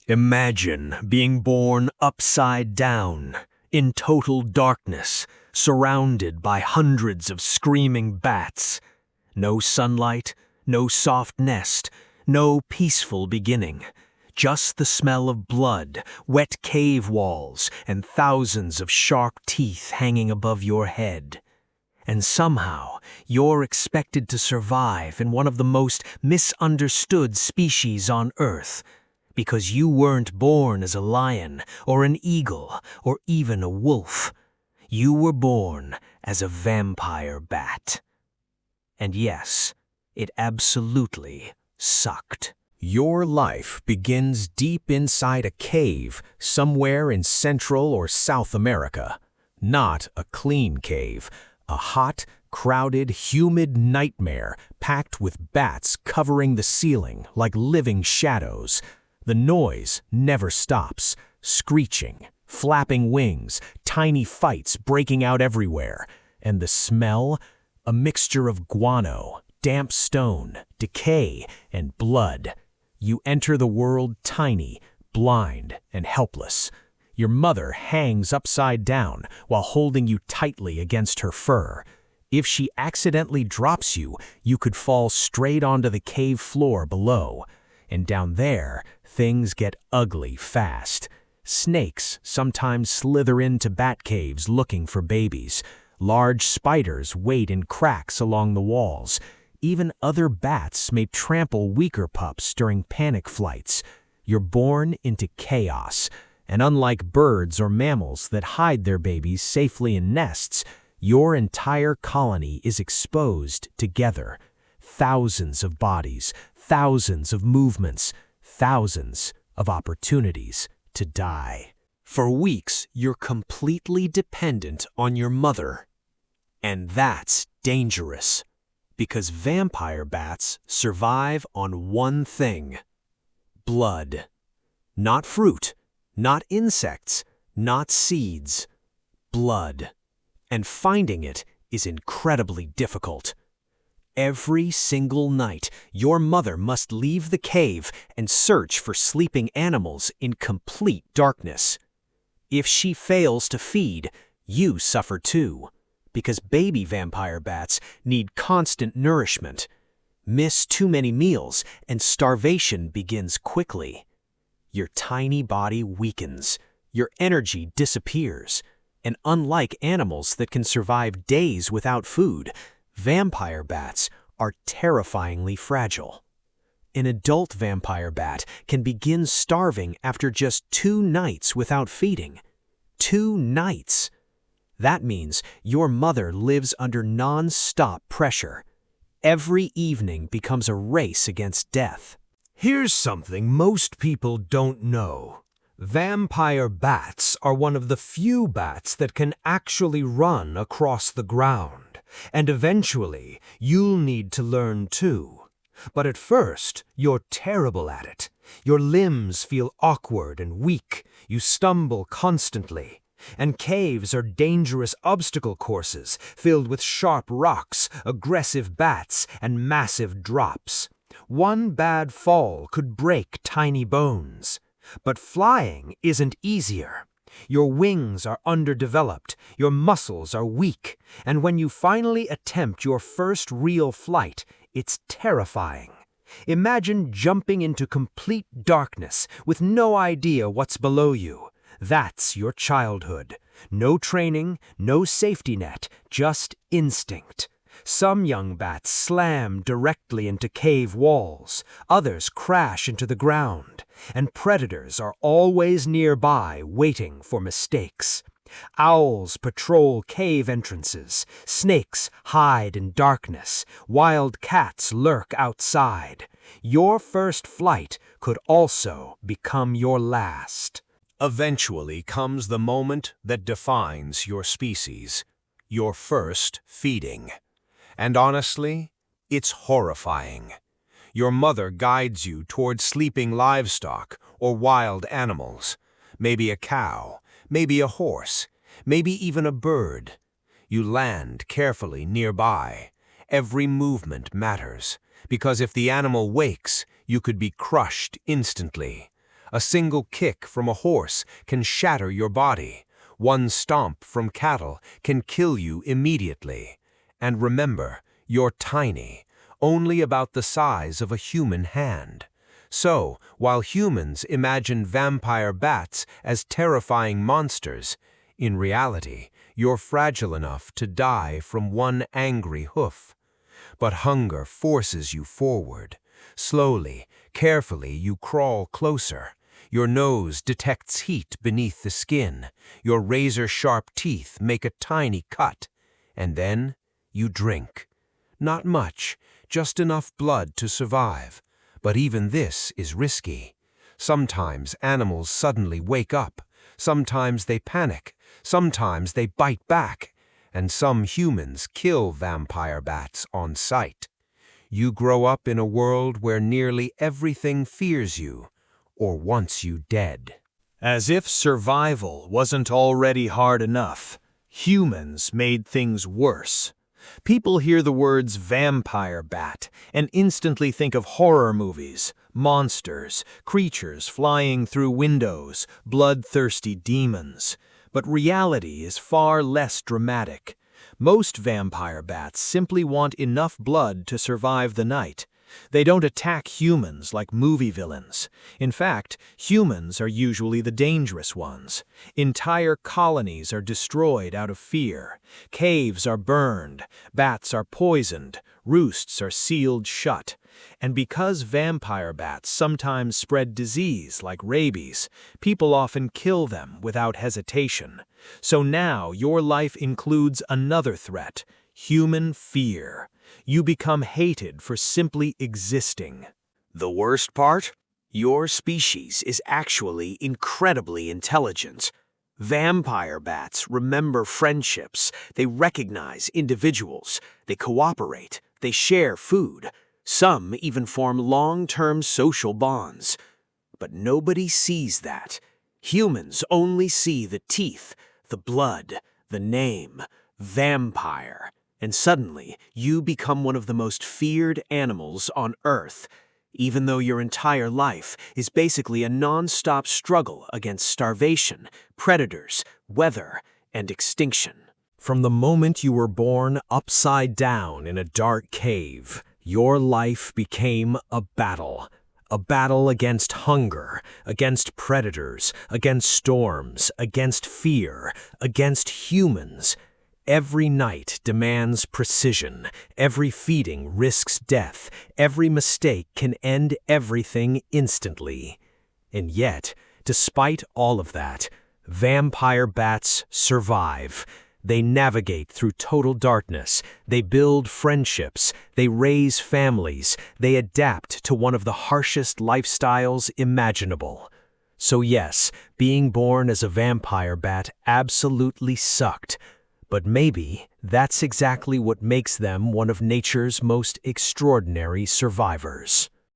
Imagine being born upside down, in total darkness, surrounded by hundreds of screaming bats. No sunlight, no soft nest, no peaceful beginning. Just the smell of blood, wet cave walls, and thousands of sharp teeth hanging above your head. And somehow, you're expected to survive in one of the most misunderstood species on Earth, because you weren't born as a lion or an eagle or even a wolf. You were born as a vampire bat. And yes, it absolutely sucked. Your life begins deep inside a cave somewhere in Central or South America. Not a clean cave, a hot, crowded, humid nightmare packed with bats covering the ceiling like living shadows. The noise never stops, screeching, flapping wings, tiny fights breaking out everywhere. And the smell? A mixture of guano, damp stone, decay, and blood. You enter the world tiny, blind, and helpless. Your mother hangs upside down while holding you tightly against her fur. If she accidentally drops you, you could fall straight onto the cave floor below. And down there, things get ugly fast. Snakes sometimes slither into bat caves looking for babies. Large spiders wait in cracks along the walls. Even other bats may trample weaker pups during panic flights. You're born into chaos, and unlike birds or mammals that hide their babies safely in nests, your entire colony is exposed together. Thousands of bodies, thousands of movements, thousands of opportunities to die. For weeks, you're completely dependent on your mother. And that's dangerous, because vampire bats survive on one thing: blood. Not fruit, not insects, not seeds. Blood. And finding it is incredibly difficult. Every single night, your mother must leave the cave and search for sleeping animals in complete darkness. If she fails to feed, you suffer too, because baby vampire bats need constant nourishment. Miss too many meals, and starvation begins quickly. Your tiny body weakens, your energy disappears, and unlike animals that can survive days without food, vampire bats are terrifyingly fragile. An adult vampire bat can begin starving after just 2 nights without feeding. 2 nights! That means your mother lives under non-stop pressure. Every evening becomes a race against death. Here's something most people don't know. Vampire bats are one of the few bats that can actually run across the ground, and eventually you'll need to learn too. But at first, you're terrible at it. Your limbs feel awkward and weak, you stumble constantly, and caves are dangerous obstacle courses filled with sharp rocks, aggressive bats, and massive drops. One bad fall could break tiny bones. But flying isn't easier. Your wings are underdeveloped, your muscles are weak, and when you finally attempt your first real flight, it's terrifying. Imagine jumping into complete darkness with no idea what's below you. That's your childhood. No training, no safety net, just instinct. Some young bats slam directly into cave walls, others crash into the ground, and predators are always nearby waiting for mistakes. Owls patrol cave entrances, snakes hide in darkness, wild cats lurk outside. Your first flight could also become your last. Eventually comes the moment that defines your species, your first feeding. And honestly, it's horrifying. Your mother guides you toward sleeping livestock or wild animals, maybe a cow, maybe a horse, maybe even a bird. You land carefully nearby. Every movement matters, because if the animal wakes, you could be crushed instantly. A single kick from a horse can shatter your body. One stomp from cattle can kill you immediately. And remember, you're tiny, only about the size of a human hand. So, while humans imagine vampire bats as terrifying monsters, in reality, you're fragile enough to die from one angry hoof. But hunger forces you forward. Slowly, carefully, you crawl closer. Your nose detects heat beneath the skin. Your razor-sharp teeth make a tiny cut. And then, you drink. Not much, just enough blood to survive. But even this is risky. Sometimes animals suddenly wake up. Sometimes they panic. Sometimes they bite back. And some humans kill vampire bats on sight. You grow up in a world where nearly everything fears you, or wants you dead. As if survival wasn't already hard enough, humans made things worse. People hear the words vampire bat and instantly think of horror movies, monsters, creatures flying through windows, bloodthirsty demons. But reality is far less dramatic. Most vampire bats simply want enough blood to survive the night. They don't attack humans like movie villains. In fact, humans are usually the dangerous ones. Entire colonies are destroyed out of fear. Caves are burned. Bats are poisoned. Roosts are sealed shut. And because vampire bats sometimes spread disease like rabies, people often kill them without hesitation. So now your life includes another threat: human fear. You become hated for simply existing. The worst part? Your species is actually incredibly intelligent. Vampire bats remember friendships, they recognize individuals, they cooperate, they share food. Some even form long-term social bonds. But nobody sees that. Humans only see the teeth, the blood, the name, vampire. And suddenly, you become one of the most feared animals on Earth, even though your entire life is basically a non-stop struggle against starvation, predators, weather, and extinction. From the moment you were born upside down in a dark cave, your life became a battle. A battle against hunger, against predators, against storms, against fear, against humans. Every night demands precision. Every feeding risks death. Every mistake can end everything instantly. And yet, despite all of that, vampire bats survive. They navigate through total darkness. They build friendships. They raise families. They adapt to one of the harshest lifestyles imaginable. So yes, being born as a vampire bat absolutely sucked. But maybe that's exactly what makes them one of nature's most extraordinary survivors.